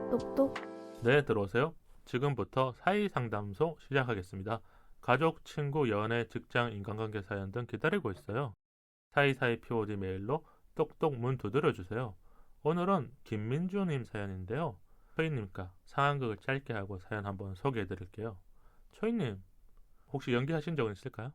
똑똑. 네, 들어오세요. 지금부터 사이상담소 시작하겠습니다. 가족, 친구, 연애, 직장, 인간관계 사연 등 기다리고 있어요. 사이사이 POD 메일로 똑똑 문 두드려주세요. 오늘은 김민주님 사연인데요. 초이님과 상황극을 짧게 하고 사연 한번 소개해드릴게요. 초이님, 혹시 연기하신 적은 있을까요?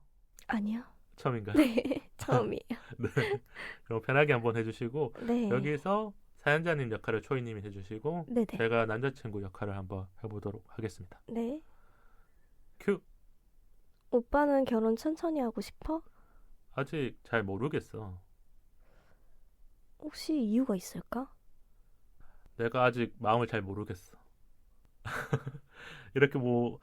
아니요. 처음인가요? 네, 처음이에요. 네. 그럼 편하게 한번 해주시고 네. 여기서 사연자님 역할을 초이님이 해주시고 네네. 제가 남자친구 역할을 한번 해보도록 하겠습니다. 네. 큐! 오빠는 결혼 천천히 하고 싶어? 아직 잘 모르겠어. 혹시 이유가 있을까? 내가 아직 마음을 잘 모르겠어. 이렇게 뭐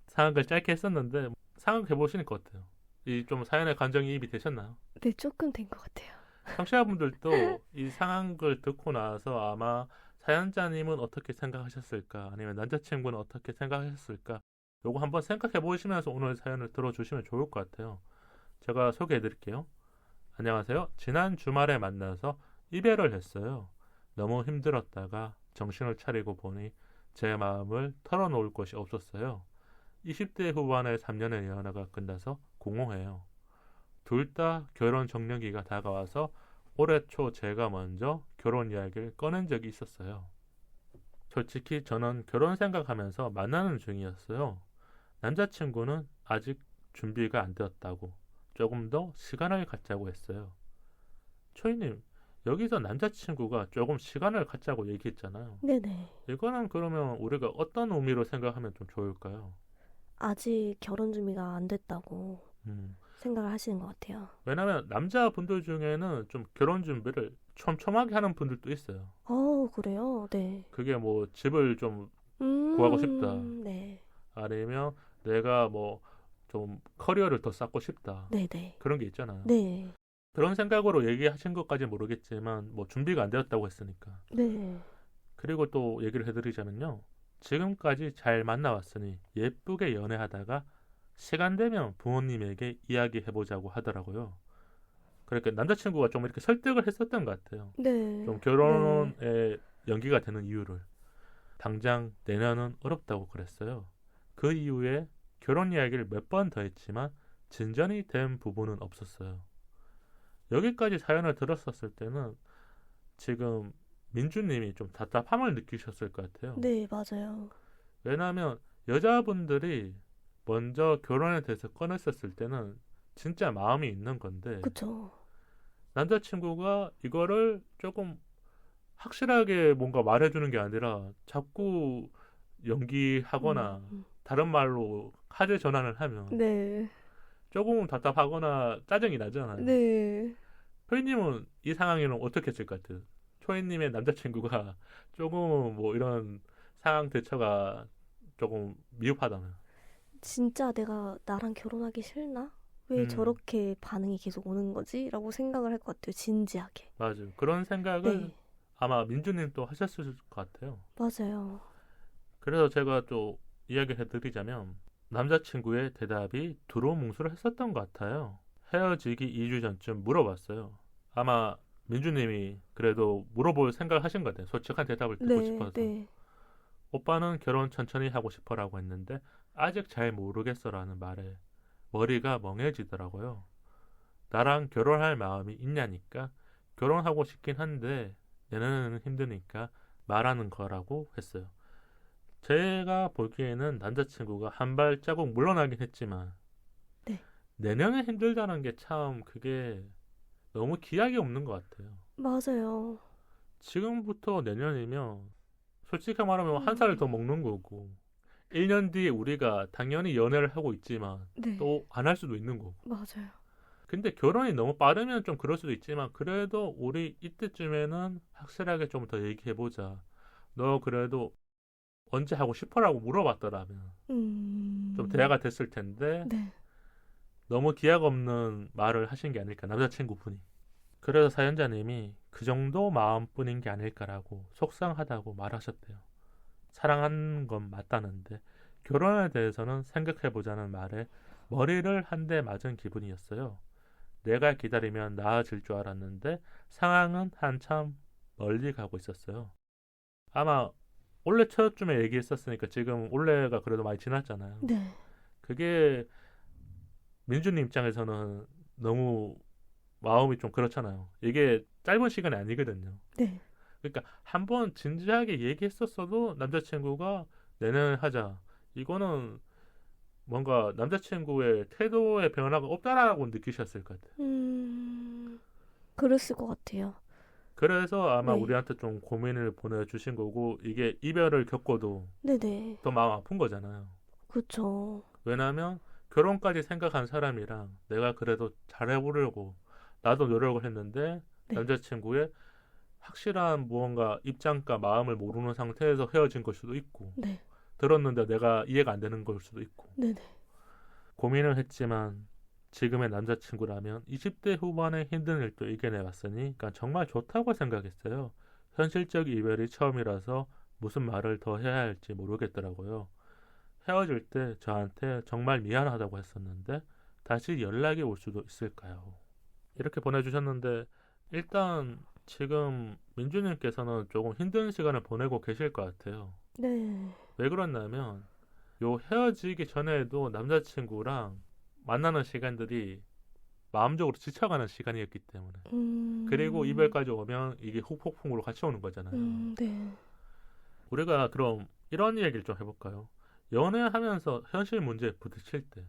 상황을 짧게 했었는데 상황 해보시니까 어때요? 이 좀 사연의 감정이입이 되셨나요? 네, 조금 된 것 같아요. 청취자분들도 이 상황을 듣고 나서 아마 사연자님은 어떻게 생각하셨을까? 아니면 남자친구는 어떻게 생각하셨을까? 요거 한번 생각해 보시면서 오늘 사연을 들어주시면 좋을 것 같아요. 제가 소개해 드릴게요. 안녕하세요. 지난 주말에 만나서 이별을 했어요. 너무 힘들었다가 정신을 차리고 보니 제 마음을 털어놓을 곳이 없었어요. 20대 후반의 3년의 연애가 끝나서 공허해요. 둘 다 결혼 적령기가 다가와서 올해 초 제가 먼저 결혼 이야기를 꺼낸 적이 있었어요. 솔직히 저는 결혼 생각하면서 만나는 중이었어요. 남자친구는 아직 준비가 안 되었다고 조금 더 시간을 갖자고 했어요. 초이님, 여기서 남자친구가 조금 시간을 갖자고 얘기했잖아요. 네네. 이거는 그러면 우리가 어떤 의미로 생각하면 좀 좋을까요? 아직 결혼 준비가 안 됐다고 생각을 하시는 것 같아요. 왜냐면 남자분들 중에는 좀 결혼 준비를 촘촘하게 하는 분들도 있어요. 그래요? 네. 그게 뭐 집을 좀 구하고 싶다. 네. 아니면 내가 뭐 좀 커리어를 더 쌓고 싶다. 네네. 그런 게 있잖아요. 네. 그런 생각으로 얘기하신 것까지 모르겠지만 뭐 준비가 안 되었다고 했으니까. 네. 그리고 또 얘기를 해드리자면요. 지금까지 잘 만나왔으니 예쁘게 연애하다가 시간 되면 부모님에게 이야기해보자고 하더라고요. 그러니까 남자친구가 좀 이렇게 설득을 했었던 것 같아요. 네. 좀 결혼에 연기가 되는 이유를. 당장 내년은 어렵다고 그랬어요. 그 이후에 결혼 이야기를 몇 번 더 했지만 진전이 된 부분은 없었어요. 여기까지 사연을 들었었을 때는 지금 민주님이 좀 답답함을 느끼셨을 것 같아요. 네, 맞아요. 왜냐하면 여자분들이 먼저 결혼에 대해서 꺼냈었을 때는 진짜 마음이 있는 건데 그쵸. 남자친구가 이거를 조금 확실하게 뭔가 말해주는 게 아니라 자꾸 연기하거나 다른 말로 카드 전환을 하면 네. 조금 답답하거나 짜증이 나잖아요. 네. 초이님은 이 상황에는 어떻게 했을 것 같아요? 초이님의 남자친구가 조금 뭐 이런 상황 대처가 조금 미흡하다면. 진짜 내가 나랑 결혼하기 싫나? 왜 저렇게 반응이 계속 오는 거지? 라고 생각을 할 것 같아요. 진지하게. 맞아요. 그런 생각을 네. 아마 민주님도 하셨을 것 같아요. 맞아요. 그래서 제가 또 이야기를 해드리자면 남자친구의 대답이 두루뭉술을 했었던 것 같아요. 헤어지기 2주 전쯤 물어봤어요. 아마 민주님이 그래도 물어볼 생각을 하신 것 같아요. 솔직한 대답을 듣고 네. 싶어서. 네. 오빠는 결혼 천천히 하고 싶어라고 했는데 아직 잘 모르겠어라는 말에 머리가 멍해지더라고요. 나랑 결혼할 마음이 있냐니까 결혼하고 싶긴 한데 내년에는 힘드니까 말하는 거라고 했어요. 제가 보기에는 남자친구가 한 발자국 물러나긴 했지만 네. 내년에 힘들다는 게 참 그게 너무 기약이 없는 것 같아요. 맞아요. 지금부터 내년이면 솔직히 말하면 한 살을 더 먹는 거고 1년 뒤에 우리가 당연히 연애를 하고 있지만 네. 또 안 할 수도 있는 거고. 맞아요. 근데 결혼이 너무 빠르면 좀 그럴 수도 있지만 그래도 우리 이때쯤에는 확실하게 좀 더 얘기해보자. 너 그래도 언제 하고 싶어라고 물어봤더라면 좀 대화가 됐을 텐데 네. 너무 기약 없는 말을 하신 게 아닐까 남자친구분이. 그래서 사연자님이 그 정도 마음뿐인 게 아닐까라고 속상하다고 말하셨대요. 사랑하는 건 맞다는데 결혼에 대해서는 생각해보자는 말에 머리를 한 대 맞은 기분이었어요. 내가 기다리면 나아질 줄 알았는데 상황은 한참 멀리 가고 있었어요. 아마 올해 초쯤에 얘기했었으니까 지금 올해가 그래도 많이 지났잖아요. 네. 그게 민주님 입장에서는 너무 마음이 좀 그렇잖아요. 이게 짧은 시간이 아니거든요. 네. 그러니까 한번 진지하게 얘기했었어도 남자친구가 내년에 하자. 이거는 뭔가 남자친구의 태도의 변화가 없다라고 느끼셨을 것 같아요. 그랬을 것 같아요. 그래서 아마 네. 우리한테 좀 고민을 보내주신 거고 이게 이별을 겪어도 네네. 더 마음 아픈 거잖아요. 그쵸. 왜냐하면 결혼까지 생각한 사람이랑 내가 그래도 잘해보려고 나도 노력을 했는데 네. 남자친구의 확실한 무언가 입장과 마음을 모르는 상태에서 헤어진 걸 수도 있고 네. 들었는데 내가 이해가 안 되는 걸 수도 있고 네네. 고민을 했지만 지금의 남자친구라면 20대 후반의 힘든 일도 이겨내봤으니 그러니까 정말 좋다고 생각했어요. 현실적 이별이 처음이라서 무슨 말을 더 해야 할지 모르겠더라고요. 헤어질 때 저한테 정말 미안하다고 했었는데 다시 연락이 올 수도 있을까요? 이렇게 보내주셨는데 일단 지금 민주님께서는 조금 힘든 시간을 보내고 계실 것 같아요. 네. 왜 그러냐면 요 헤어지기 전에도 남자친구랑 만나는 시간들이 마음적으로 지쳐가는 시간이었기 때문에 그리고 이별까지 오면 이게 후폭풍으로 같이 오는 거잖아요. 네. 우리가 그럼 이런 얘기를 좀 해볼까요? 연애하면서 현실 문제에 부딪힐 때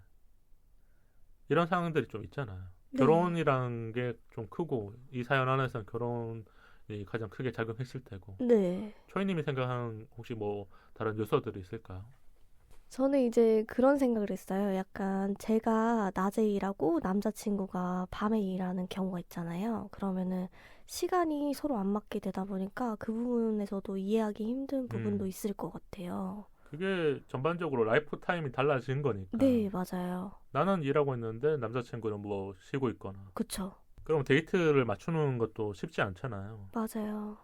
이런 상황들이 좀 있잖아요. 네. 결혼이란 게 좀 크고 이 사연 안에서는 결혼이 가장 크게 작용했을 테고 네. 초이님이 생각하는 혹시 뭐 다른 요소들이 있을까요? 저는 이제 그런 생각을 했어요. 약간 제가 낮에 일하고 남자친구가 밤에 일하는 경우가 있잖아요. 그러면은 시간이 서로 안 맞게 되다 보니까 그 부분에서도 이해하기 힘든 부분도 있을 것 같아요. 그게 전반적으로 라이프 타임이 달라진 거니까. 네, 맞아요. 나는 일하고 있는데 남자친구는 뭐 쉬고 있거나. 그쵸. 그럼 데이트를 맞추는 것도 쉽지 않잖아요. 맞아요.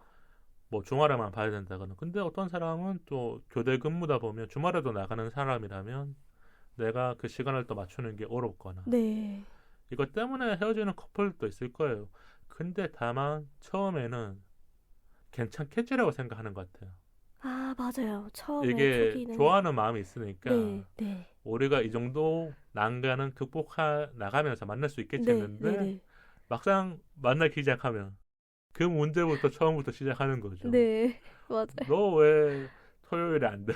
뭐 주말에만 봐야 된다거나. 근데 어떤 사람은 또 교대 근무다 보면 주말에도 나가는 사람이라면 내가 그 시간을 또 맞추는 게 어렵거나. 네. 이것 때문에 헤어지는 커플도 있을 거예요. 근데 다만 처음에는 괜찮겠지라고 생각하는 것 같아요. 아, 맞아요. 처음에 이게 초기는. 좋아하는 마음이 있으니까 네, 네. 우리가 이 정도 난간은 극복해 나가면서 만날 수 있겠지 네, 했는데 네, 막상 만나기 시작하면 그 문제부터 처음부터 시작하는 거죠. 네. 맞아요. 너 왜 토요일에 안 돼?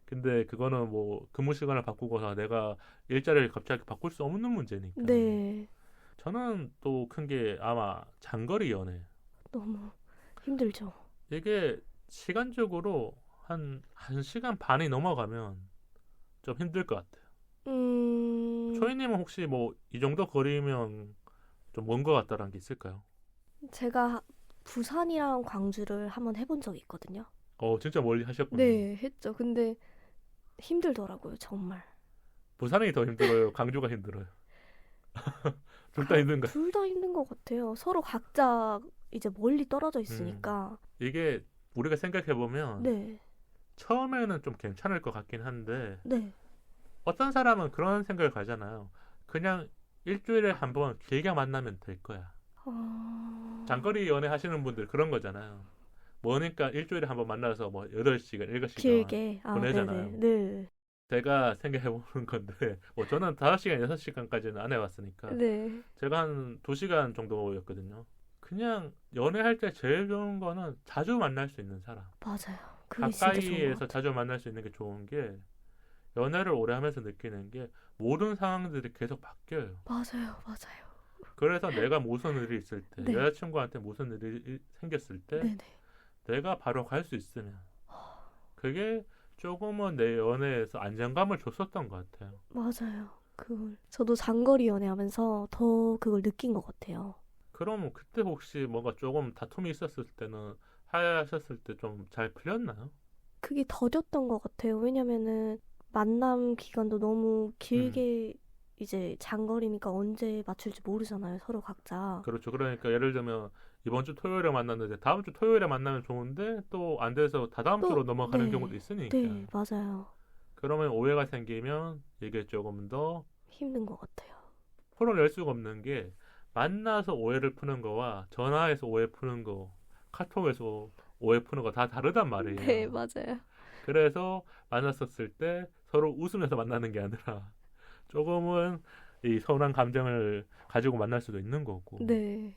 근데 그거는 뭐 근무 시간을 바꾸거나 내가 일자리를 갑자기 바꿀 수 없는 문제니까. 네. 저는 또 큰 게 아마 장거리 연애. 너무 힘들죠. 이게 시간적으로 한 1시간 반이 넘어가면 좀 힘들 것 같아요. 초이님은 혹시 뭐 이 정도 거리면 좀 먼 것 같다라는 게 있을까요? 제가 부산이랑 광주를 한번 해본 적이 있거든요. 진짜 멀리 하셨군요. 네, 했죠. 근데 힘들더라고요, 정말. 부산이 더 힘들어요? 강주가 힘들어요? 둘 다 힘든가요? 둘 다 힘든 것 같아요. 서로 각자 이제 멀리 떨어져 있으니까. 이게 우리가 생각해보면 네, 처음에는 좀 괜찮을 것 같긴 한데 네. 어떤 사람은 그런 생각을 가잖아요. 그냥 일주일에 한 번 길게 만나면 될 거야. 장거리 연애 하시는 분들 그런 거잖아요. 뭐니까 일주일에 한 번 만나서 뭐 8시간, 7시간 길게. 보내잖아요. 네네. 네. 제가 생각해보는 건데 뭐 저는 5시간, 6시간까지는 안 해봤으니까 네. 제가 한 2시간 정도였거든요. 그냥 연애할 때 제일 좋은 거는 자주 만날 수 있는 사람. 맞아요. 그게 진짜 좋은 것 가까이에서 같아요. 자주 만날 수 있는 게 좋은 게 연애를 오래 하면서 느끼는 게 모든 상황들이 계속 바뀌어요. 맞아요, 맞아요. 그래서 내가 무슨 일이 있을 때 네. 여자친구한테 무슨 일이 생겼을 때 네네. 내가 바로 갈 수 있으면 그게 조금은 내 연애에서 안정감을 줬었던 것 같아요. 맞아요. 저도 장거리 연애하면서 더 그걸 느낀 것 같아요. 그럼 그때 혹시 뭔가 조금 다툼이 있었을 때는 하야하셨을 때 좀 잘 풀렸나요? 그게 더뎠던 것 같아요. 왜냐면은 만남 기간도 너무 길게 이제 장거리니까 언제 맞출지 모르잖아요. 서로 각자. 그렇죠. 그러니까 예를 들면 이번 주 토요일에 만났는데 다음 주 토요일에 만나면 좋은데 또 안 돼서 다다음 또, 주로 넘어가는 네. 경우도 있으니까. 네, 맞아요. 그러면 오해가 생기면 이게 조금 더 힘든 것 같아요. 풀어낼 수가 없는 게 만나서 오해를 푸는 거와 전화해서 오해 푸는 거, 카톡에서 오해 푸는 거 다 다르단 말이에요. 네, 맞아요. 그래서 만났었을 때 서로 웃으면서 만나는 게 아니라 조금은 이 서운한 감정을 가지고 만날 수도 있는 거고. 네.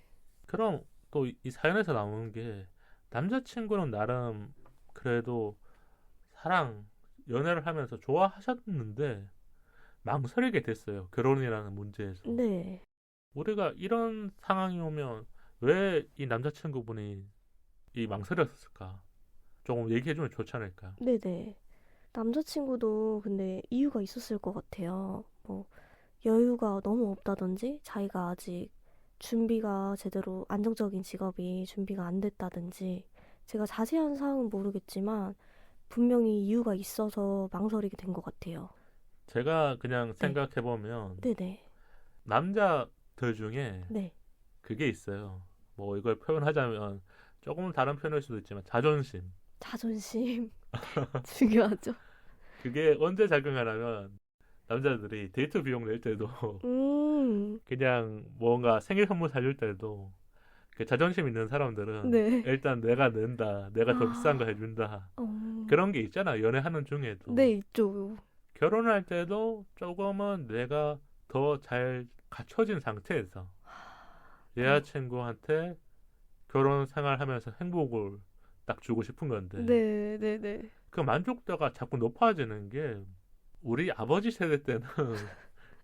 그럼 또 이 사연에서 나오는 게 남자친구는 나름 그래도 연애를 하면서 좋아하셨는데 망설이게 됐어요. 결혼이라는 문제에서. 네. 우리가 이런 상황이 오면 왜 이 남자친구분이 이 망설였을까? 조금 얘기해주면 좋지 않을까? 네네. 남자친구도 근데 이유가 있었을 것 같아요. 뭐, 여유가 너무 없다든지, 자기가 아직 준비가 제대로 안정적인 직업이 준비가 안 됐다든지, 제가 자세한 사항은 모르겠지만, 분명히 이유가 있어서 망설이게 된 것 같아요. 제가 그냥 네. 생각해보면 네네. 남자들 중에 네. 그게 있어요. 뭐 이걸 표현하자면 조금 다른 표현일 수도 있지만 자존심. 자존심. 중요하죠. 그게 언제 작용하냐면 남자들이 데이트 비용 낼 때도 그냥 뭔가 생일 선물 사줄 때도 그 자존심 있는 사람들은 네. 일단 내가 낸다, 내가 더 비싼 거 아, 해준다 어, 그런 게 있잖아. 연애하는 중에도 네, 있죠. 결혼할 때도 조금은 내가 더 잘 갖춰진 상태에서 어, 여자친구한테 결혼 생활하면서 행복을 딱 주고 싶은 건데 네, 네, 네. 그 만족도가 자꾸 높아지는 게 우리 아버지 세대 때는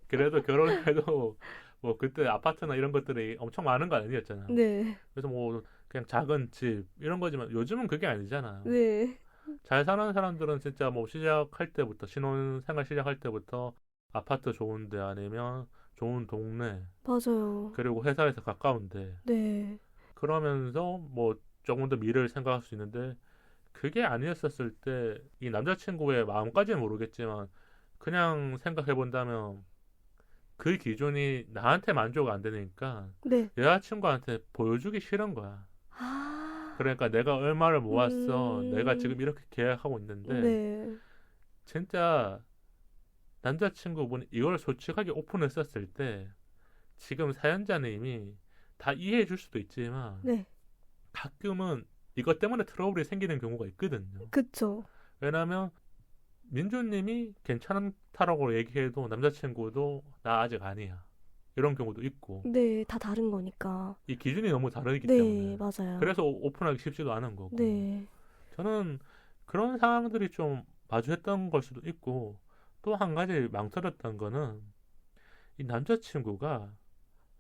그래도 결혼해도 뭐 그때 아파트나 이런 것들이 엄청 많은 거 아니었잖아요. 네, 그래서 뭐 그냥 작은 집 이런 거지만 요즘은 그게 아니잖아요. 네. 잘 사는 사람들은 진짜 뭐 시작할 때부터 신혼생활 시작할 때부터 아파트 좋은데 아니면 좋은 동네 맞아요. 그리고 회사에서 가까운데 네. 그러면서 뭐 조금 더 미래를 생각할 수 있는데 그게 아니었었을 때 이 남자친구의 마음까지는 모르겠지만 그냥 생각해 본다면 그 기준이 나한테 만족 안 되니까 네. 여자친구한테 보여주기 싫은 거야. 아, 그러니까 내가 얼마를 모았어. 내가 음, 지금 이렇게 계약하고 있는데 네. 진짜 남자친구분이 이걸 솔직하게 오픈했었을 때 지금 사연자님이 다 이해해 줄 수도 있지만 네. 가끔은 이것 때문에 트러블이 생기는 경우가 있거든요. 그쵸. 왜냐하면 민주님이 괜찮다라고 얘기해도 남자친구도 나 아직 아니야. 이런 경우도 있고 네, 다 다른 거니까. 이 기준이 너무 다르기 네, 때문에 맞아요. 그래서 오픈하기 쉽지도 않은 거고 네. 저는 그런 상황들이 좀 마주했던 걸 수도 있고 또 한 가지 망설였던 거는 이 남자친구가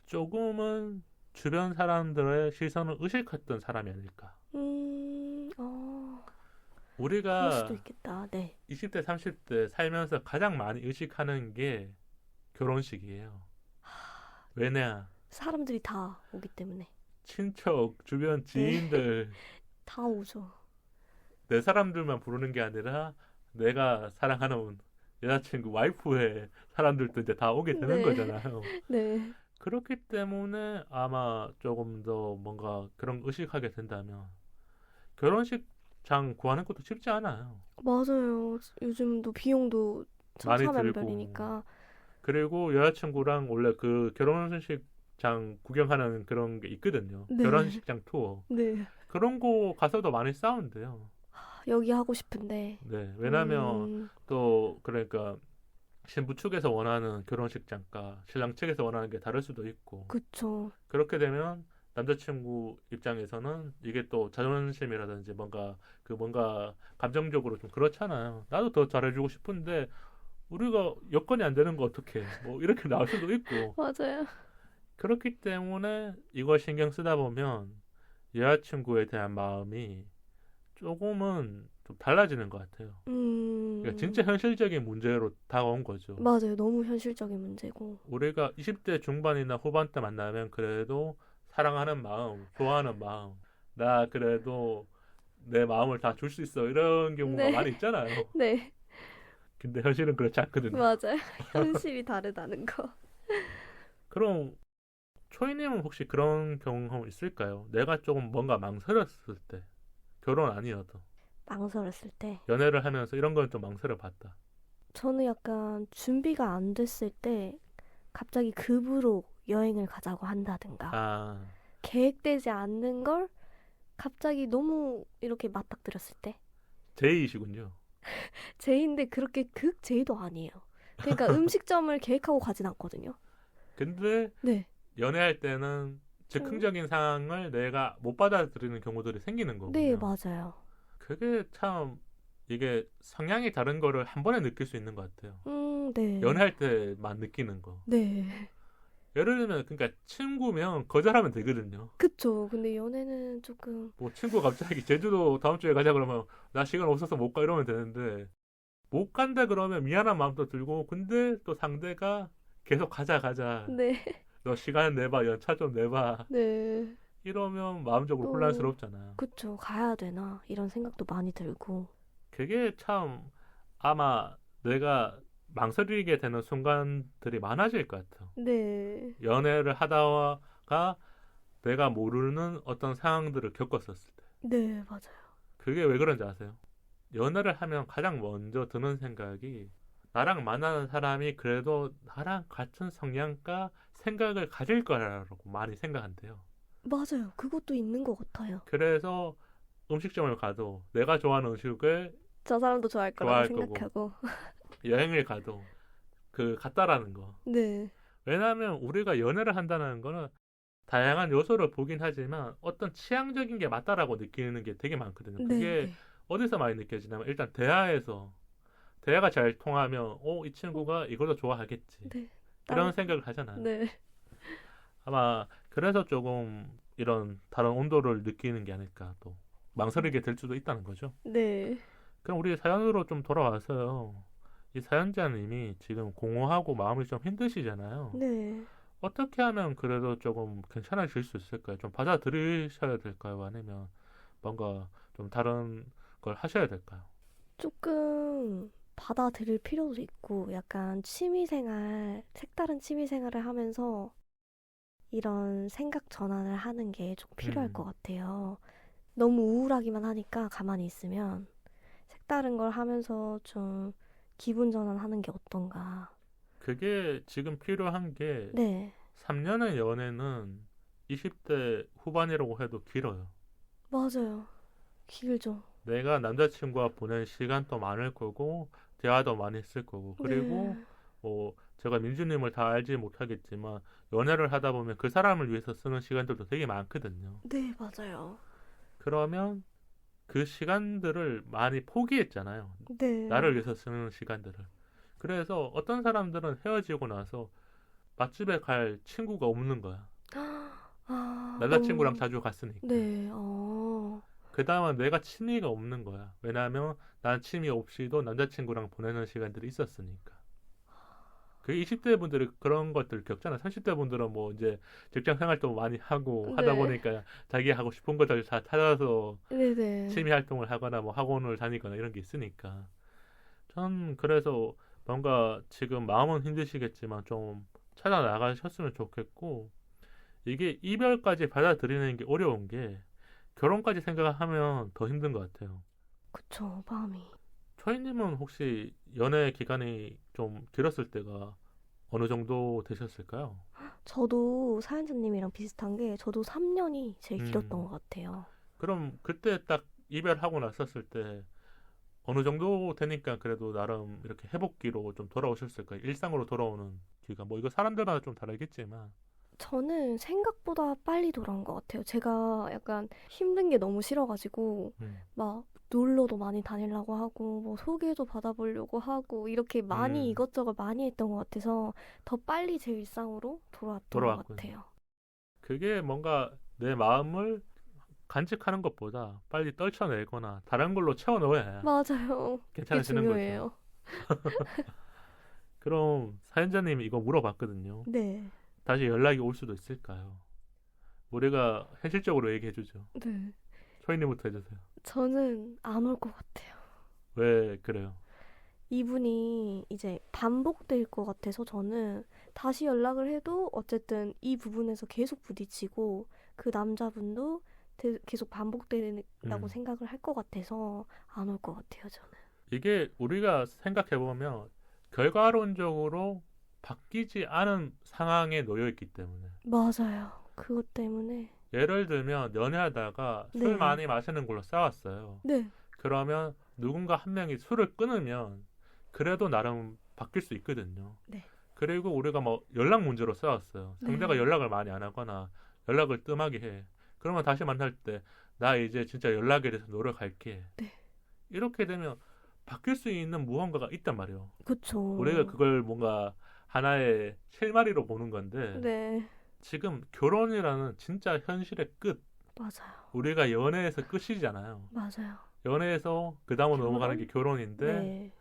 조금은 주변 사람들의 시선을 의식했던 사람이 아닐까. 어, 그럴 수도 우리가 있겠다. 네. 20대, 30대 살면서 가장 많이 의식하는 게 결혼식이에요. 왜냐? 사람들이 다 오기 때문에. 친척, 주변 네. 지인들, 다 오죠. 내 사람들만 부르는 게 아니라 내가 사랑하는 여자친구, 와이프의 사람들도 이제 다 오게 되는 네. 거잖아요. 네. 그렇기 때문에 아마 조금 더 뭔가 그런 의식하게 된다면 결혼식장 구하는 것도 쉽지 않아요. 맞아요. 요즘도 비용도 많이 들고 천차만별이니까. 그리고 여자친구랑 원래 그 결혼식장 구경하는 그런 게 있거든요. 네. 결혼식장 투어. 네. 그런 거 가서도 많이 싸운대요. 여기 하고 싶은데. 네. 왜냐면 음, 또 그러니까 신부 측에서 원하는 결혼식장과 신랑 측에서 원하는 게 다를 수도 있고 그쵸. 그렇게 되면 남자친구 입장에서는 이게 또 자존심이라든지 뭔가 감정적으로 좀 그렇잖아요. 나도 더 잘해주고 싶은데 우리가 여건이 안 되는 거 어떡해. 뭐 이렇게 나올 수도 있고. 맞아요. 그렇기 때문에 이걸 신경 쓰다 보면 여자친구에 대한 마음이 조금은 좀 달라지는 것 같아요. 그러니까 진짜 현실적인 문제로 다가온 거죠. 맞아요. 너무 현실적인 문제고. 우리가 20대 중반이나 후반 때 만나면 그래도 사랑하는 마음, 좋아하는 마음, 나 그래도 내 마음을 다 줄 수 있어. 이런 경우가 네. 많이 있잖아요. 네. 근데 현실은 그렇지 않거든요. 맞아요. 현실이 다르다는 거. 그럼 초이님은 혹시 그런 경험 있을까요? 내가 조금 뭔가 망설였을 때, 결혼 아니어도 망설였을 때. 연애를 하면서 이런 건 좀 망설여 봤다. 저는 약간 준비가 안 됐을 때 갑자기 급으로 여행을 가자고 한다든가 아, 계획되지 않는 걸 갑자기 너무 이렇게 맞닥뜨렸을 때 제이이시군요. 제인데 그렇게 극 제이도 아니에요. 그러니까 음식점을 계획하고 가진 않거든요. 근데 네. 연애할 때는 좀, 즉흥적인 상황을 내가 못 받아들이는 경우들이 생기는 네, 거군요. 맞아요. 그게 참 이게 성향이 다른 거를 한 번에 느낄 수 있는 것 같아요. 네. 연애할 때만 느끼는 거. 네. 예를 들면 그러니까 친구면 거절하면 되거든요. 그쵸. 근데 연애는 조금, 뭐 친구 갑자기 제주도 다음 주에 가자 그러면 나 시간 없어서 못 가 이러면 되는데 못 간다 그러면 미안한 마음도 들고 근데 또 상대가 계속 가자 가자 네. 너 시간 내봐 연차 좀 내봐 네. 이러면 마음적으로 또, 혼란스럽잖아요. 그쵸. 가야 되나? 이런 생각도 많이 들고. 그게 참 아마 내가 망설이게 되는 순간들이 많아질 것 같아요. 네. 연애를 하다가 내가 모르는 어떤 상황들을 겪었었을 때. 네, 맞아요. 그게 왜 그런지 아세요? 연애를 하면 가장 먼저 드는 생각이 나랑 만나는 사람이 그래도 나랑 같은 성향과 생각을 가질 거라고 많이 생각한대요. 맞아요. 그것도 있는 것 같아요. 그래서 음식점을 가도 내가 좋아하는 음식을 저 사람도 좋아할 거라고 좋아할 거고 생각하고. 여행을 가도 그 같다라는 거. 네. 왜냐하면 우리가 연애를 한다는 거는 다양한 요소를 보긴 하지만 어떤 취향적인 게 맞다라고 느끼는 게 되게 많거든요. 네, 그게 네. 어디서 많이 느껴지냐면 일단 대화에서 대화가 잘 통하면 이 친구가 이걸 더 좋아하겠지. 네. 이런 생각을 하잖아요. 네. 아마 그래서 조금 이런 다른 온도를 느끼는 게 아닐까 또 망설이게 될 수도 있다는 거죠. 네. 그럼 우리 사연으로 좀 돌아와서요. 이 사연자님이 지금 공허하고 마음이 좀 힘드시잖아요. 네. 어떻게 하면 그래도 조금 괜찮아질 수 있을까요? 좀 받아들이셔야 될까요? 아니면 뭔가 좀 다른 걸 하셔야 될까요? 조금 받아들일 필요도 있고, 약간 취미생활, 색다른 취미생활을 하면서 이런 생각 전환을 하는 게 좀 필요할 것 음, 같아요. 너무 우울하기만 하니까 가만히 있으면 색다른 걸 하면서 좀 기분 전환하는 게 어떤가. 그게 지금 필요한 게 네, 3년의 연애는 20대 후반이라고 해도 길어요. 맞아요. 길죠. 내가 남자친구와 보낸 시간도 많을 거고 대화도 많이 했을 거고 네, 그리고 뭐 제가 민주님을 다 알지 못하겠지만 연애를 하다 보면 그 사람을 위해서 쓰는 시간들도 되게 많거든요. 네, 맞아요. 그러면 그 시간들을 많이 포기했잖아요. 나를 네. 위해서 쓰는 시간들을. 그래서 어떤 사람들은 헤어지고 나서 맛집에 갈 친구가 없는 거야. 아, 남자친구랑 너무, 자주 갔으니까. 네, 그 다음은 내가 취미가 없는 거야. 왜냐하면 난 취미 없이도 남자친구랑 보내는 시간들이 있었으니까. 그 20대 분들이 그런 것들 겪잖아. 30대 분들은 뭐 이제 직장 생활도 많이 하고 하다 네, 보니까 자기 하고 싶은 것들 다 찾아서 네네. 취미 활동을 하거나 뭐 학원을 다니거나 이런 게 있으니까. 전 그래서 뭔가 지금 마음은 힘드시겠지만 좀 찾아 나가셨으면 좋겠고 이게 이별까지 받아들이는 게 어려운 게 결혼까지 생각하면 더 힘든 것 같아요. 그쵸, 마음이. 초이님은 혹시 연애 기간이 좀 길었을 때가 어느 정도 되셨을까요? 저도 사연자님이랑 비슷한 게 저도 3년이 제일 길었던 것 음, 같아요. 그럼 그때 딱 이별하고 났었을 때 어느 정도 되니까 그래도 나름 이렇게 회복기로 좀 돌아오셨을까요? 일상으로 돌아오는 기간. 뭐 이거 사람들마다 좀 다르겠지만. 저는 생각보다 빨리 돌아온 것 같아요. 제가 약간 힘든 게 너무 싫어가지고 음, 막 놀러도 많이 다니려고 하고 뭐 소개도 받아보려고 하고 이렇게 많이 음, 이것저것 많이 했던 것 같아서 더 빨리 제 일상으로 돌아왔던 것 돌아왔군요. 같아요. 그게 뭔가 내 마음을 간직하는 것보다 빨리 떨쳐내거나 다른 걸로 채워 넣어야 맞아요. 그게 괜찮아지는 거죠. 중요해요. 그럼 사연자님이 이거 물어봤거든요. 네. 다시 연락이 올 수도 있을까요? 우리가 현실적으로 얘기해 주죠. 네. 초이님부터 해주세요. 저는 안 올 것 같아요. 왜 그래요? 이분이 이제 반복될 것 같아서 저는 다시 연락을 해도 어쨌든 이 부분에서 계속 부딪히고 그 남자분도 계속 반복된다고 음. 생각을 할 것 같아서 안 올 것 같아요, 저는. 이게 우리가 생각해 보면 결과론적으로 바뀌지 않은 상황에 놓여 있기 때문에. 맞아요. 그것 때문에. 예를 들면 연애하다가 네. 술 많이 마시는 걸로 싸웠어요. 네. 그러면 누군가 한 명이 술을 끊으면 그래도 나름 바뀔 수 있거든요. 네. 그리고 우리가 뭐 연락 문제로 싸웠어요. 상대가 네. 연락을 많이 안 하거나 연락을 뜸하게 해. 그러면 다시 만날 때 나 이제 진짜 연락에 대해서 노력할게. 네. 이렇게 되면 바뀔 수 있는 무언가가 있단 말이에요. 그쵸. 우리가 그걸 뭔가 하나의 실마리로 보는 건데 네. 지금 결혼이라는 진짜 현실의 끝. 맞아요. 우리가 연애에서 끝이잖아요. 맞아요. 연애에서 그 다음으로 결혼? 넘어가는 게 결혼인데 네.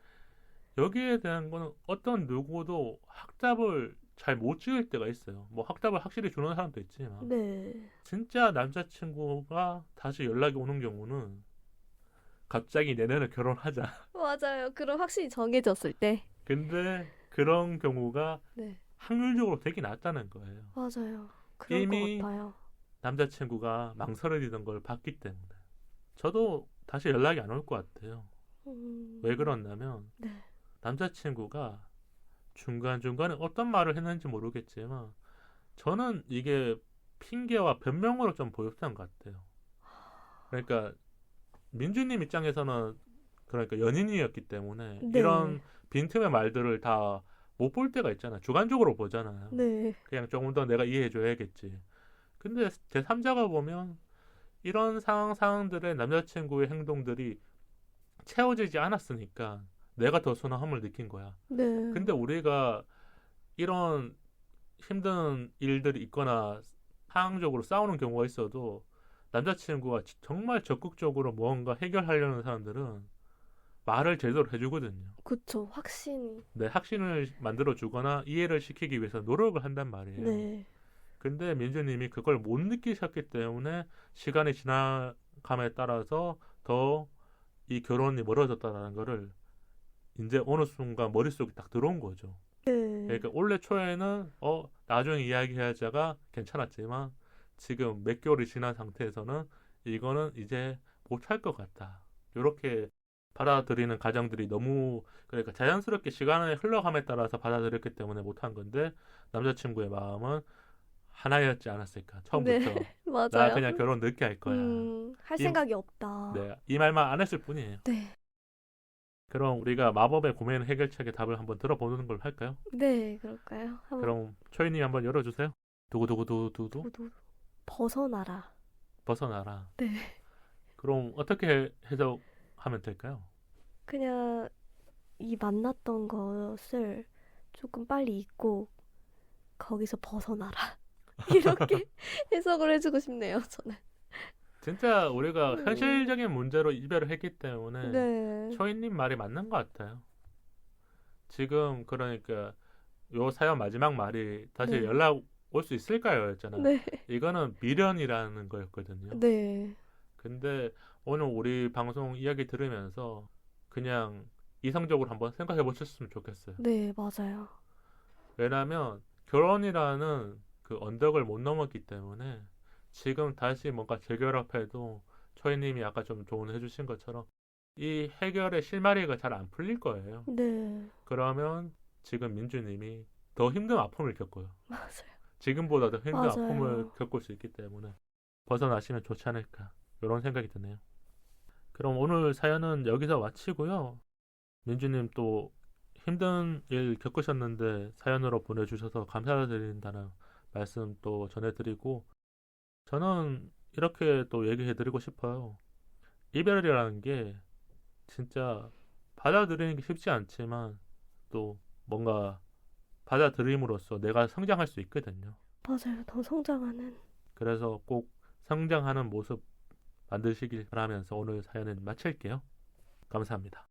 여기에 대한 거는 어떤 누구도 확답을 잘 못 지을 때가 있어요. 뭐 확답을 확실히 주는 사람도 있지만 네. 진짜 남자친구가 다시 연락이 오는 경우는 갑자기 내년에 결혼하자. 맞아요. 그럼 확실히 정해졌을 때. 근데 그런 경우가 네. 확률적으로 되게 낮다는 거예요. 맞아요. 그럴 이미 것 같아요. 남자친구가 망설여지던 걸 봤기 때문에. 저도 다시 연락이 안 올 것 같아요. 왜 그러냐면 네. 남자친구가 중간중간에 어떤 말을 했는지 모르겠지만 저는 이게 핑계와 변명으로 좀 보였던 것 같아요. 그러니까 민주님 입장에서는 그러니까 연인이었기 때문에 네. 이런 빈틈의 말들을 다 못 볼 때가 있잖아. 주관적으로 보잖아요. 네. 그냥 조금 더 내가 이해해줘야겠지. 근데 제3자가 보면 이런 상황들의 남자친구의 행동들이 채워지지 않았으니까 내가 더 소나함을 느낀 거야. 네. 근데 우리가 이런 힘든 일들이 있거나 상황적으로 싸우는 경우가 있어도 남자친구가 정말 적극적으로 무언가 해결하려는 사람들은 말을 제대로 해주거든요. 그쵸. 확신이. 네, 확신을 만들어주거나 이해를 시키기 위해서 노력을 한단 말이에요. 네. 근데 민주님이 그걸 못 느끼셨기 때문에 시간이 지나감에 따라서 더 이 결혼이 멀어졌다는 거를 이제 어느 순간 머릿속에 딱 들어온 거죠. 네. 그러니까 원래 초에는 나중에 이야기하자가 괜찮았지만 지금 몇 개월이 지난 상태에서는 이거는 이제 못할 것 같다. 이렇게 받아들이는 가정들이 너무 그러니까 자연스럽게 시간의 흘러감에 따라서 받아들였기 때문에 못한 건데 남자친구의 마음은 하나였지 않았을까 처음부터. 네. 맞아요. 나 그냥 결혼 늦게 할 거야. 할 이- 생각이 없다. 네, 이 말만 안 했을 뿐이에요. 네. 그럼 우리가 마법의 고민 해결책의 답을 한번 들어보는 걸 할까요? 네, 그럴까요? 한번 그럼 초이님 한번 열어주세요. 두구두구두두두 두두 벗어나라. 벗어나라. 네. 그럼 어떻게 해석하면 될까요? 그냥 이 만났던 것을 조금 빨리 잊고 거기서 벗어나라. 이렇게 해석을 해주고 싶네요, 저는. 진짜 우리가 음. 현실적인 문제로 이별을 했기 때문에 네. 초이님 말이 맞는 것 같아요. 지금 그러니까 요 사연 마지막 말이 다시 네. 연락 올 수 있을까요? 였잖아. 네. 이거는 미련이라는 거였거든요. 네. 근데 오늘 우리 방송 이야기 들으면서 그냥 이성적으로 한번 생각해 보셨으면 좋겠어요. 네, 맞아요. 왜냐하면 결혼이라는 그 언덕을 못 넘었기 때문에 지금 다시 뭔가 재결합해도 초이님이 아까 좀 조언해 주신 것처럼 이 해결의 실마리가 잘 안 풀릴 거예요. 네. 그러면 지금 민주님이 더 힘든 아픔을 겪어요. 맞아요. 지금보다 더 힘든 맞아요. 아픔을 겪을 수 있기 때문에 벗어나시면 좋지 않을까 이런 생각이 드네요. 그럼 오늘 사연은 여기서 마치고요. 민주님 또 힘든 일 겪으셨는데 사연으로 보내주셔서 감사드린다는 말씀 또 전해드리고 저는 이렇게 또 얘기해드리고 싶어요. 이별이라는 게 진짜 받아들이는 게 쉽지 않지만 또 뭔가 받아들임으로써 내가 성장할 수 있거든요. 맞아요. 더 성장하는. 그래서 꼭 성장하는 모습 만드시길 바라면서 오늘 사연은 마칠게요. 감사합니다.